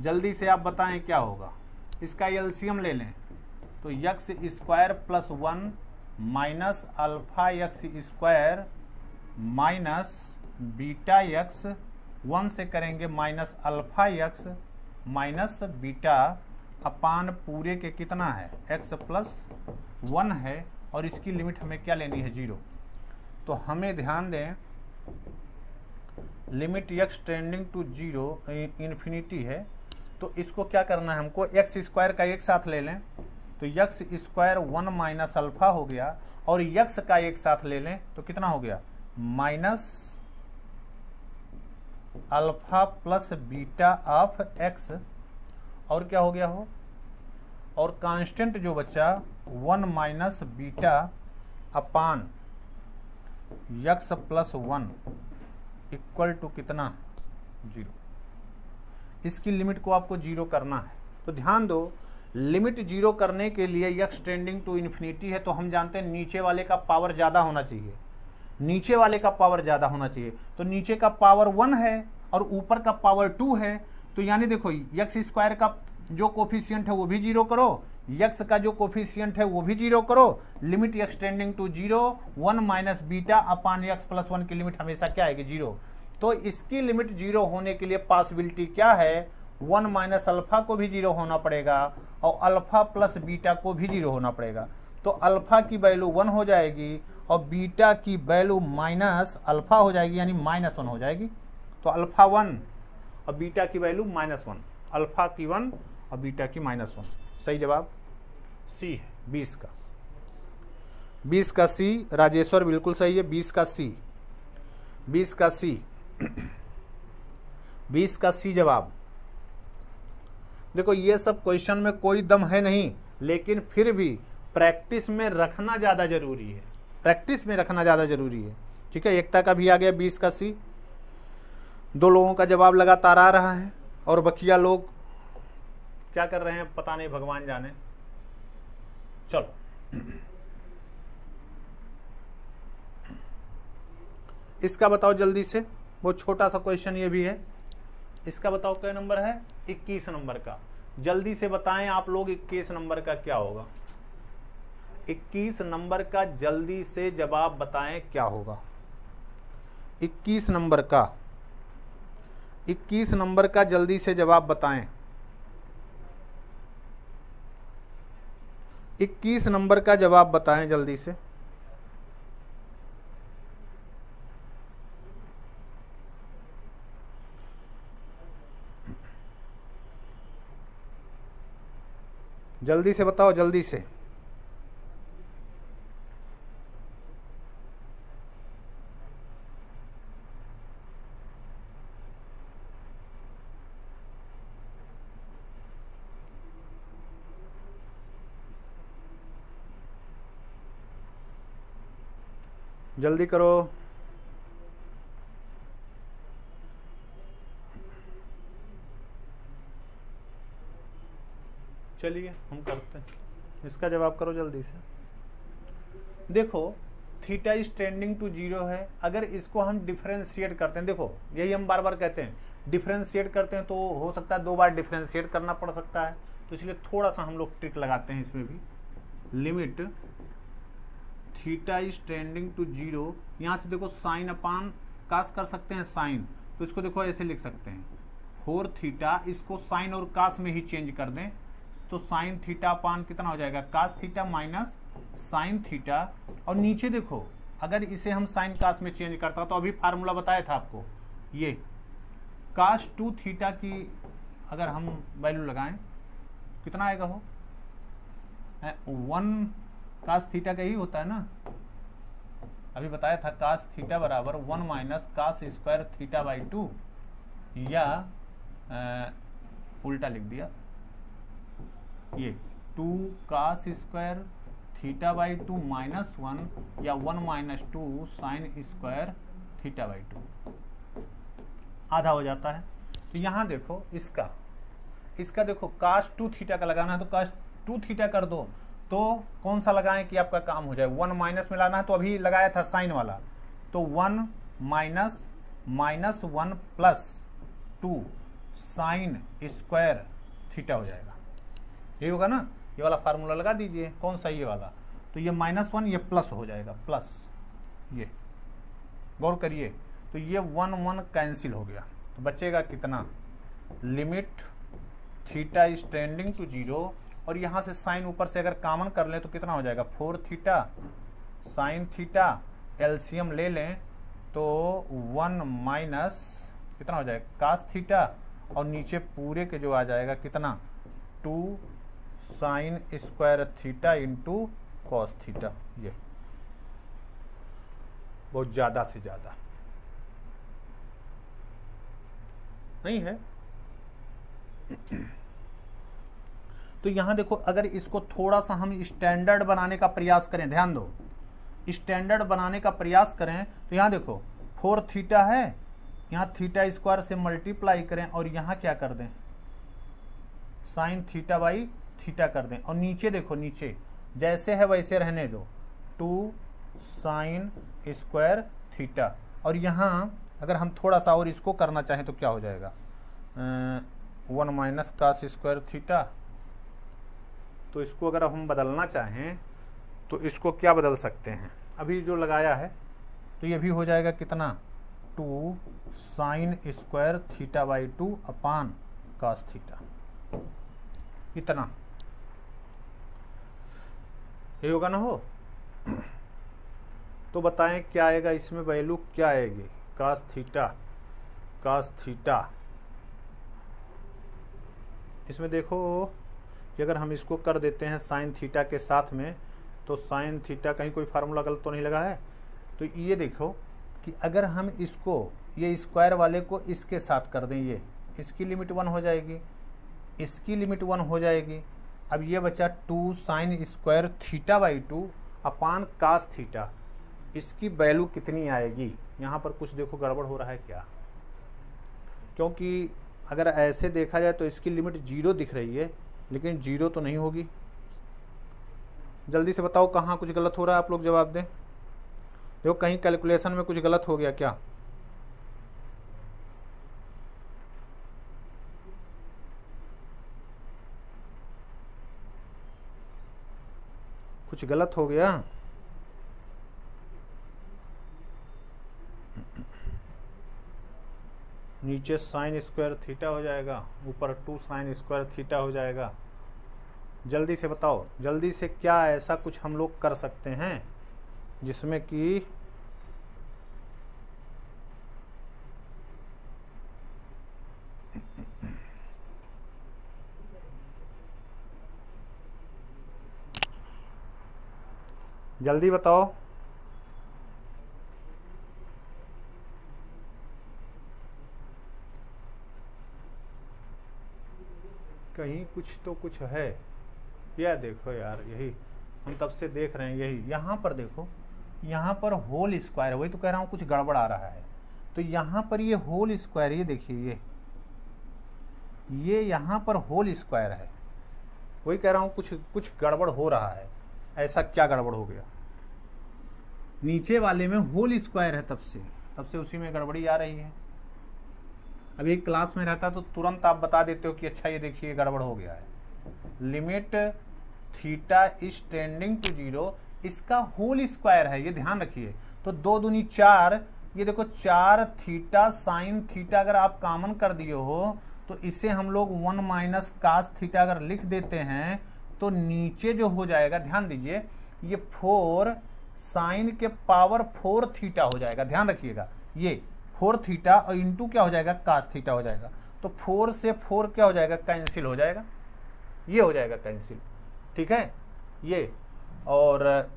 जल्दी से आप बताएं क्या होगा। इसका एलसीएम ले लें तो x square plus 1 minus alpha x square minus beta x, 1 से करेंगे minus alpha x minus beta अपान पूरे के कितना है x प्लस 1 है, और इसकी लिमिट हमें क्या लेनी है 0। तो हमें ध्यान दें limit x tending to 0 infinity है, तो इसको क्या करना है हमको, एक्स स्क्वायर का एक साथ ले लें तो यक्स स्क्वायर 1 माइनस अल्फा हो गया, और यक्स का एक साथ ले लें तो कितना हो गया minus alpha plus beta of x, और क्या हो गया हो, और कांस्टेंट जो बचा 1 minus beta upon x plus 1 equal to कितना 0। इसकी लिमिट को आपको 0 करना है। तो ध्यान दो लिमिट 0 करने के लिए यक्स टेंडिंग टू इन्फिनिटी है, तो हम जानते हैं नीचे वाले का पावर ज्यादा होना चाहिए, नीचे वाले का पावर ज्यादा होना चाहिए। तो नीचे का पावर 1 है और ऊपर का पावर 2 है, तो यानी देखो यक्स स्क्वायर का जो कोफिशिएंट है वो भी 0 करो, यक्स का जो कोफिशिएंट है वो भी 0 करो। Limit x tending to 0 1 minus beta upon x plus 1 की लिमिट हमेशा क्या आएगी 0। तो इसकी लिमिट 0 होने के लिए पॉसिबिलिटी क्या है, 1 माइनस अल्फा को भी 0 होना पड़ेगा और अल्फा प्लस बीटा को भी 0 होना पड़ेगा। तो अल्फा की वैल्यू 1 हो जाएगी और बीटा की वैल्यू माइनस अल्फा हो जाएगी, यानी -1 हो जाएगी। तो अल्फा 1 और बीटा की वैल्यू -1, अल्फा की 1 और बीटा की -1। सही जवाब सी है 20 का। 20 का सी राजेश्वर बिल्कुल सही है। 20 का सी, 20 का सी 20 का सी जवाब। देखो ये सब क्वेश्चन में कोई दम है नहीं, लेकिन फिर भी प्रैक्टिस में रखना ज्यादा जरूरी है, प्रैक्टिस में रखना ज्यादा जरूरी है। ठीक है, एकता का भी आ गया 20 का सी। 2 लोगों का जवाब लगातार आ रहा है और बकिया लोग क्या कर रहे हैं पता नहीं, भगवान जाने। चलो इसका बताओ जल्दी से, वो छोटा सा क्वेश्चन ये भी है। इसका बताओ क्या नंबर है, 21 नंबर का। जल्दी से बताएं आप लोग 21 नंबर का क्या होगा। 21 नंबर का जल्दी से जवाब बताएं क्या होगा। 21 नंबर का, 21 नंबर का जल्दी से जवाब बताएं। 21 नंबर का जवाब बताएं जल्दी से। जल्दी से बताओ, जल्दी से। जल्दी करो। चलिए हम करते हैं, इसका जवाब करो जल्दी से। देखो थीटा इज टेंडिंग टू 0 है, अगर इसको हम डिफरेंशिएट करते हैं, देखो यही हम बार बार कहते हैं, डिफरेंशिएट करते हैं तो हो सकता है 2 बार डिफरेंशिएट करना पड़ सकता है, तो इसलिए थोड़ा सा हम लोग ट्रिक लगाते हैं इसमें भी। Limit theta is tending to 0, यहां से देखो साइन अपान कास कर सकते हैं साइन, तो इसको देखो ऐसे लिख सकते हैं 4 थीटा, इसको साइन और कास में ही चेंज कर दें तो साइन थीटा अपान कितना हो जाएगा cos theta minus sine theta. और नीचे देखो अगर इसे हम साइन कास में चेंज करता तो अभी फार्मूला बताया था आपको, ये कास 2 थीटा की अगर हम वैल्यू लगाएं कितना आएगा हो 1 कास थीटा का ही होता है ना, अभी बताया था कास थीटा बराबर 1 minus cos square theta by 2, या उल्टा लिख दिया ये 2 cos square theta by 2 minus 1 या 1 minus 2 sine square theta by 2 आधा हो जाता है। तो यहां देखो इसका देखो कास 2 थीटा का लगाना है तो कास 2 थीटा कर दो, तो कौन सा लगाएं कि आपका काम हो जाए। 1 माइनस में लाना है तो अभी लगाया था साइन वाला, तो 1 minus 1 plus 2 sine square theta हो जाएगा। यही होगा ना, ये वाला फार्मूला लगा दीजिए। कौन सा? ये वाला। तो ये -1 ये प्लस हो जाएगा, प्लस ये, गौर करिए। तो ये 1 1 कैंसिल हो गया, तो बचेगा कितना? Limit theta is tending to 0, और यहां से साइन ऊपर से अगर कॉमन कर लें तो कितना हो जाएगा? 4 थीटा साइन थीटा, एलसीएम ले लें तो 1 माइनस कितना हो जाएगा? कास थीटा, और नीचे पूरे के जो आ जाएगा कितना? 2 sine square theta into cos theta. ये बहुत ज्यादा से ज्यादा नहीं है। तो यहां देखो, अगर इसको थोड़ा सा हम स्टैंडर्ड बनाने का प्रयास करें, ध्यान दो, स्टैंडर्ड बनाने का प्रयास करें तो यहां देखो 4 थीटा है, यहां थीटा स्क्वायर से मल्टीप्लाई करें और यहां क्या कर दें? साइन थीटा बाई थीटा कर दें, और नीचे देखो, नीचे जैसे है वैसे रहने दो, 2 साइन स्क्वायर थीटा। और यहां अगर हम थोड़ा सा और इसको करना चाहें तो क्या हो जाएगा? 1 माइनस कास स्क्वायर थीटा। तो इसको अगर हम बदलना चाहें तो इसको क्या बदल सकते हैं? अभी जो लगाया है तो ये भी हो जाएगा कितना? 2 sine square theta by 2 upon cos theta. इतना ये होगा ना हो। तो बताएं क्या आएगा इसमें? वैल्यू क्या आएगी? Cos theta, cos theta. इसमें देखो कि अगर हम इसको कर देते हैं साइन थीटा के साथ में, तो साइन थीटा, कहीं कोई फार्मूला गलत तो नहीं लगा है? तो ये देखो कि अगर हम इसको, ये स्क्वायर वाले को इसके साथ कर दें, ये इसकी लिमिट 1 हो जाएगी, इसकी लिमिट 1 हो जाएगी। अब ये बचा 2 sine square theta by 2 upon cos theta. इसकी वैल्यू कितनी आएगी? यहाँ पर कुछ देखो गड़बड़ हो रहा है क्या? क्योंकि अगर ऐसे देखा जाए तो इसकी लिमिट 0 दिख रही है, लेकिन 0 तो नहीं होगी। जल्दी से बताओ कहाँ कुछ गलत हो रहा है, आप लोग जवाब दें। देखो कहीं कैलकुलेशन में कुछ गलत हो गया क्या? कुछ गलत हो गया? नीचे साइन स्क्वायर थीटा हो जाएगा, ऊपर 2 साइन स्क्वायर थीटा हो जाएगा। जल्दी से बताओ, जल्दी से, क्या ऐसा कुछ हम लोग कर सकते हैं जिसमें कि जल्दी बताओ। कहीं कुछ तो कुछ है। यह देखो यार, यही हम तब से देख रहे हैं, यही यहाँ पर देखो, यहाँ पर होल स्क्वायर, वही तो कह रहा हूँ कुछ गड़बड़ आ रहा है। तो यहाँ पर ये होल स्क्वायर, ये देखिए, ये यहाँ पर होल स्क्वायर है, वही कह रहा हूँ कुछ गड़बड़ हो रहा है। ऐसा क्या गड़बड़ हो गया? नीचे वाले में होल स्क्वायर है, तब से उसी में गड़बड़ी आ रही है। अब एक क्लास में रहता तो तुरंत आप बता देते हो कि अच्छा ये देखिए गड़बड़ हो गया है। Limit theta is tending to 0, इसका होल स्क्वायर है, ये ध्यान रखिए। तो 2 दूनी 4, ये देखो 4 थीटा साइन थीटा अगर आप कॉमन कर दिए हो तो इसे हम लोग 1 माइनस कास थीटा अगर लिख देते हैं तो नीचे जो हो जाएगा, ध्यान दीजिए, ये 4 साइन के पावर 4 थीटा हो जाएगा। ध्यान रखिएगा, ये 4 थीटा और इंटू क्या हो जाएगा? कास थीटा हो जाएगा। तो 4 से 4 क्या हो जाएगा? कैंसिल हो जाएगा, ये हो जाएगा कैंसिल, ठीक है ये। और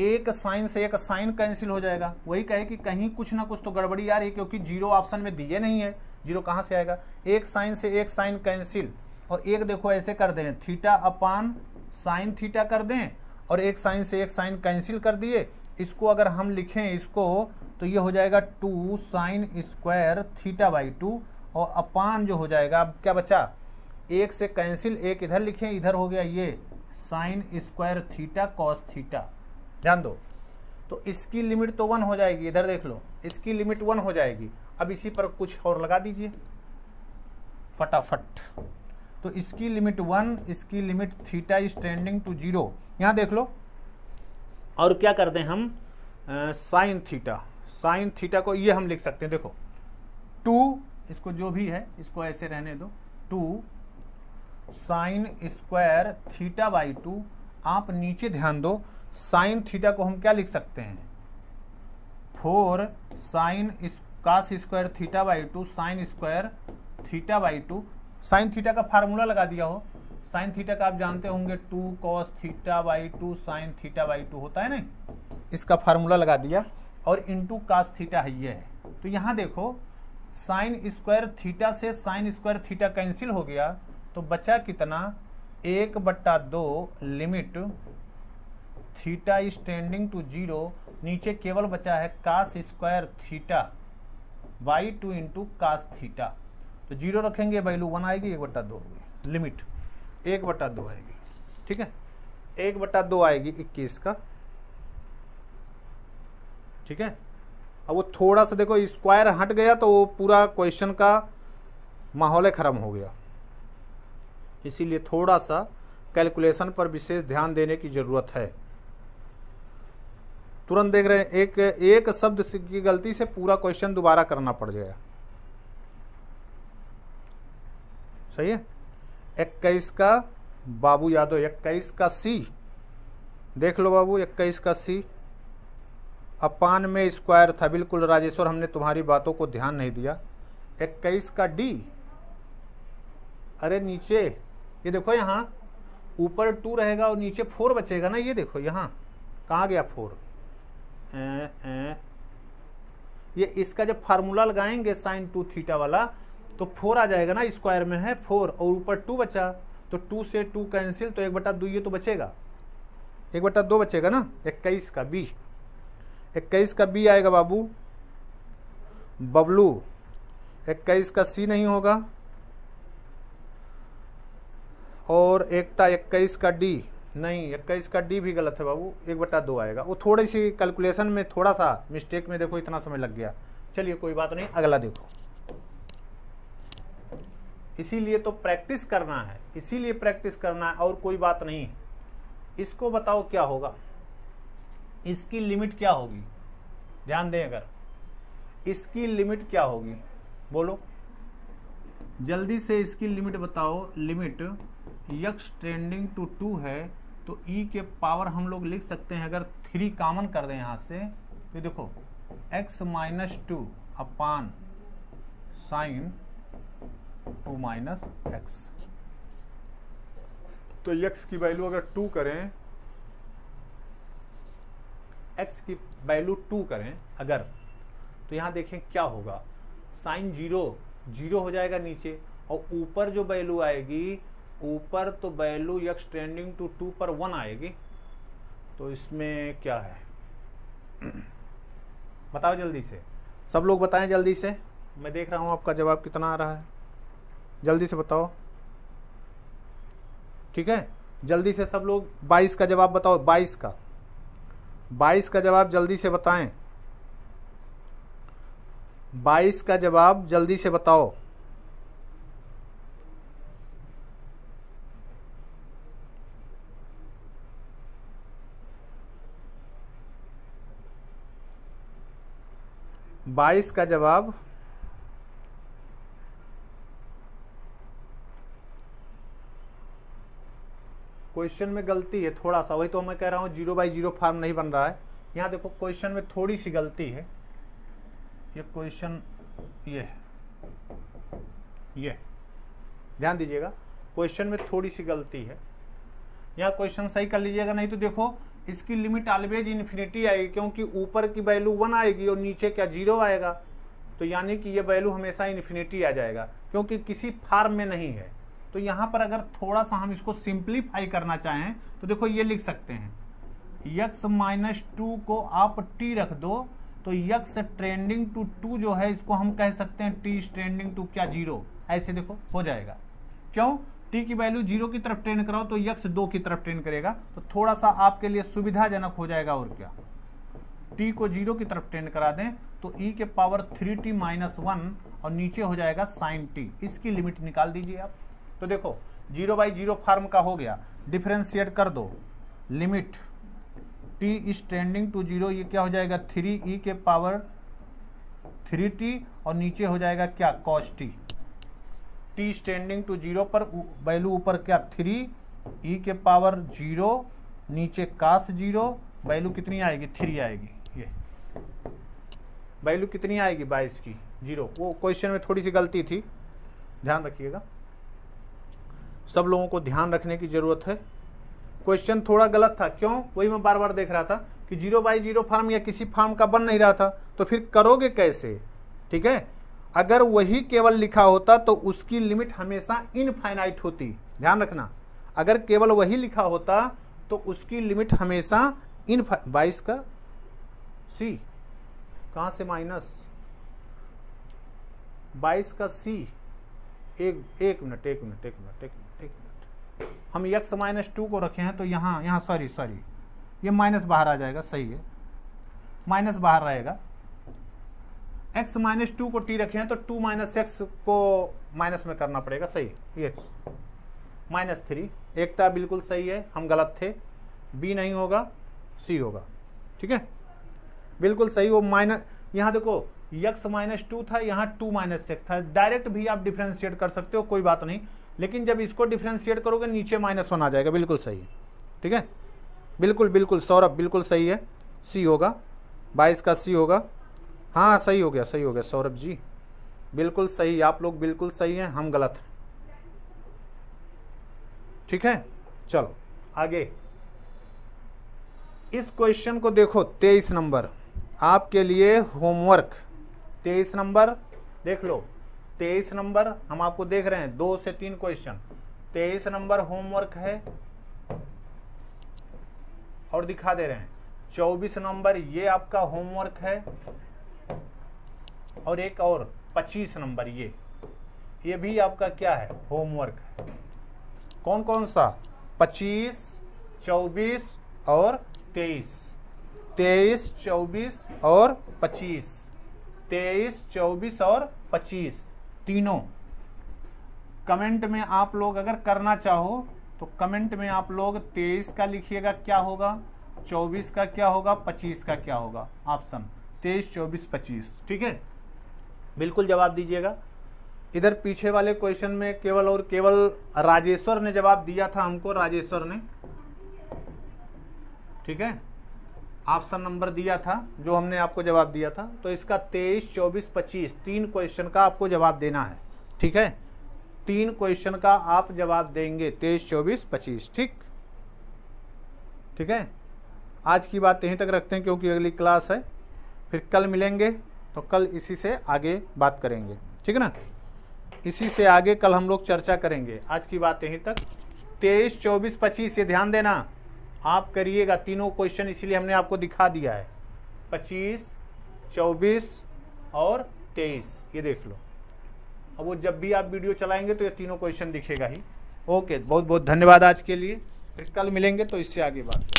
एक साइन से एक साइन कैंसिल हो जाएगा। वही कहे कि कहीं कुछ ना कुछ तो गड़बड़ी आ रही है, क्योंकि 0 ऑप्शन में दिए नहीं है, 0 कहां से आएगा? एक साइन से एक साइन कैंसिल, और एक देखो ऐसे कर दें, थीटा अपान साइन थीटा कर दें, और एक साइन से एक साइन कैंसिल कर दिए। इसको अगर हम लिखें इसको, तो ये हो जाएगा 2 साइन स्क्वायर थीटा बाई 2, और अपान जो हो जाएगा, अब क्या बचा? एक से कैंसिल, एक इधर लिखें, इधर हो गया ये sign square theta cos theta. ध्यान दो, तो इसकी लिमिट तो 1 हो जाएगी, इधर देख लो, इसकी लिमिट 1 हो जाएगी। अब इसी पर कुछ और लगा दीजिए, फटाफट। तो इसकी लिमिट 1, इसकी limit theta is tending to 0। यहां देख लो, और क्या करते हैं हम, साइन थीटा को ये हम लिख सकते हैं, देखो 2, इसको जो भी है इसको ऐसे रहने दो, 2 साइन स्क्वायर थीटा बाई 2। आप नीचे ध्यान दो, साइन थीटा को हम क्या लिख सकते हैं, 4 sine cos square theta by 2 sine square theta by 2। Sine theta का फार्मूला लगा दिया हो, साइन थीटा का आप जानते होंगे 2 cos theta by 2 sine theta by 2 होता है ना, इसका फार्मूला लगा दिया, और इंटू कास थीटा है ये है। तो यहां देखो साइन स्क्वायर थीटा से साइन स्क्वायर थीटा कैंसिल हो गया, तो बचा कितना, 1/2 limit theta is tending to 0, नीचे केवल बचा है cos square theta by 2 into cos theta. तो 0 रखेंगे, वैल्यू 1 आएगी, 1/2 होगी, लिमिट 1/2 आएगी, ठीक है, 1/2 आएगी 21 का, ठीक है। अब वो थोड़ा सा देखो स्क्वायर हट गया तो वो पूरा क्वेश्चन का माहौल खत्म हो गया, इसीलिए थोड़ा सा कैलकुलेशन पर विशेष ध्यान देने की जरूरत है। तुरंत देख रहे हैं एक शब्द की गलती से पूरा क्वेश्चन दोबारा करना पड़ जाएगा, सही है। 21 का बाबू यादव, 21 का सी देख लो बाबू, 21 का सी अपान में स्क्वायर था, बिल्कुल राजेश्वर, हमने तुम्हारी बातों को ध्यान नहीं दिया। 21 का डी, अरे नीचे ये देखो, यहाँ ऊपर 2 रहेगा और नीचे 4 बचेगा ना, ये देखो यहाँ कहाँ गया 4, ये इसका जब फार्मूला लगाएंगे साइन 2 थीटा वाला तो 4 आ जाएगा ना, स्क्वायर में है 4 और ऊपर 2 बचा, तो 2 से 2 कैंसिल, तो 1/2 ये तो बचेगा, 1/2 बचेगा ना। 21 का बी, 21 का बी आएगा बाबू बबलू, 21 का सी नहीं होगा, और एक था 21 का डी, नहीं 21 का डी भी गलत है बाबू, 1/2 आएगा। वो थोड़ी सी कैलकुलेशन में थोड़ा सा मिस्टेक में देखो इतना समय लग गया, चलिए कोई बात नहीं, अगला देखो। इसीलिए तो प्रैक्टिस करना है, इसीलिए प्रैक्टिस करना है, और कोई बात नहीं। इसको बताओ क्या होगा, इसकी लिमिट क्या होगी, ध्यान दें, अगर इसकी लिमिट क्या होगी बोलो जल्दी से, इसकी लिमिट बताओ। लिमिट यक्स टेंडिंग टू 2 है, तो ई के पावर हम लोग लिख सकते हैं, अगर 3 कॉमन कर दें यहां से, तो देखो x माइनस 2 अपान साइन 2 माइनस एक्स। तो x की वैल्यू अगर 2 करें, x की वैल्यू 2 करें अगर, तो यहां देखें क्या होगा, साइन 0 हो जाएगा नीचे, और ऊपर जो वैल्यू आएगी, ऊपर तो वैल्यू यक्स टेंडिंग टू 2 पर 1 आएगी। तो इसमें क्या है बताओ जल्दी से, सब लोग बताएं जल्दी से, मैं देख रहा हूं आपका जवाब कितना आ रहा है, जल्दी से बताओ, ठीक है, जल्दी से सब लोग 22 का जवाब बताओ, 22 का जवाब जल्दी से बताएं, 22 का जवाब जल्दी से बताओ। बाईस का जवाब क्वेश्चन में गलती है थोड़ा सा, वही तो मैं कह रहा हूं 0/0 फॉर्म नहीं बन रहा है। यहां देखो क्वेश्चन में थोड़ी सी गलती है, ये क्वेश्चन ये ध्यान दीजिएगा, क्वेश्चन में थोड़ी सी गलती है, यहाँ क्वेश्चन सही कर लीजिएगा, नहीं तो देखो इसकी लिमिट ऑलवेज इन्फिनिटी आएगी, क्योंकि ऊपर की वैल्यू 1 आएगी और नीचे क्या 0 आएगा, तो यानी कि ये वैल्यू हमेशा इन्फिनिटी आ जाएगा, क्योंकि किसी फॉर्म में नहीं है। तो यहाँ पर अगर थोड़ा सा हम इसको सिंप्लीफाई करना चाहें तो देखो ये लिख सकते हैं, x माइनस 2 को आप t रख दो, तो x ट्रेंडिंग टू 2 जो है इसको हम कह सकते हैं t ट्रेंडिंग टू क्या 0, ऐसे देखो हो जाएगा। क्यों, t की वैल्यू 0 की तरफ ट्रेंड कराओ तो x 2 की तरफ ट्रेंड करेगा, तो थोड़ा सा आपके लिए सुविधाजनक हो जाएगा। और क्या, t को 0 की तरफ ट्रेंड करा दें तो e के पावर 3t माइनस 1 और नीचे हो जाएगा sin t। इसकी लिमिट निकाल दीजिए आप। तो देखो 0/0 फॉर्म का हो गया, डिफरेंशिएट कर दो, limit t is tending to 0, ये क्या हो जाएगा 3e के पावर 3t और नीचे हो जाएगा क्या cos t। t tending to 0 पर वैल्यू ऊपर क्या 3e के पावर 0 नीचे cos 0, वैल्यू कितनी आएगी 3 आएगी। ये वैल्यू कितनी आएगी 22 की 0। वो क्वेश्चन में थोड़ी सी गलती थी, ध्यान रखिएगा, सब लोगों को ध्यान रखने की जरूरत है। क्वेश्चन थोड़ा गलत था, क्यों, वही मैं बार बार देख रहा था कि 0/0 फॉर्म या किसी फॉर्म का बन नहीं रहा था, तो फिर करोगे कैसे। ठीक है, अगर वही केवल लिखा होता तो उसकी लिमिट हमेशा इनफाइनाइट होती, ध्यान रखना। अगर केवल वही लिखा होता तो उसकी लिमिट हमेशा 22 का सी, कहां से माइनस 22 का सी, एक मिनट, हम x-2 को रखे हैं तो यहाँ सॉरी ये माइनस बाहर आ जाएगा, सही है, माइनस बाहर रहेगा। x-2 को t रखे हैं तो 2 माइनस एक्स को माइनस में करना पड़ेगा, सही, ये -3 एकता बिल्कुल सही है, हम गलत थे, b नहीं होगा c होगा, ठीक है, बिल्कुल सही। वो माइनस, यहाँ देखो x-2 था, यहाँ 2 माइनस एक्स था, डायरेक्ट भी आप डिफ्रेंशिएट कर सकते हो, कोई बात नहीं, लेकिन जब इसको डिफ्रेंशिएट करोगे नीचे -1 आ जाएगा, बिल्कुल सही है, ठीक है, बिल्कुल सौरभ बिल्कुल सही है, सी होगा, 22 का सी होगा। हाँ सही हो गया सौरभ जी, बिल्कुल सही, आप लोग बिल्कुल सही हैं, हम गलत हैं, ठीक है। चलो आगे, इस क्वेश्चन को देखो, 23 नंबर आपके लिए होमवर्क, 23 नंबर देख लो, 23 नंबर हम आपको देख रहे हैं, 2 से 3 क्वेश्चन, 23 नंबर होमवर्क है और दिखा दे रहे हैं। 24 नंबर ये आपका होमवर्क है और एक और 25 नंबर ये भी आपका क्या है, होमवर्क है। कौन कौन सा, 25, 24 और 23, 23, 24 और 25, 23, 24 और 25 तीनों। कमेंट में आप लोग अगर करना चाहो तो कमेंट में आप लोग 23 का लिखिएगा क्या होगा, 24 का क्या होगा, 25 का क्या होगा, ऑप्शन 23, 24, 25, ठीक है, बिल्कुल जवाब दीजिएगा। इधर पीछे वाले क्वेश्चन में केवल और केवल राजेश्वर ने जवाब दिया था हमको, राजेश्वर ने, ठीक है, ऑप्शन नंबर दिया था जो हमने आपको जवाब दिया था। तो इसका 23, 24, 25 3 क्वेश्चन का आपको जवाब देना है, ठीक है, 3 क्वेश्चन का आप जवाब देंगे, 23, 24, 25, ठीक है। आज की बात यहीं तक रखते हैं क्योंकि अगली क्लास है, फिर कल मिलेंगे तो कल इसी से आगे बात करेंगे, ठीक है ना, इसी से आगे कल हम लोग चर्चा करेंगे। आज की बात यहीं तक, 23, 24, 25 ये ध्यान देना आप करिएगा तीनों क्वेश्चन, इसीलिए हमने आपको दिखा दिया है, 25, 24 और 23 ये देख लो। अब वो जब भी आप वीडियो चलाएंगे तो ये तीनों क्वेश्चन दिखेगा ही। ओके, बहुत बहुत धन्यवाद आज के लिए, फिर कल मिलेंगे तो इससे आगे बात।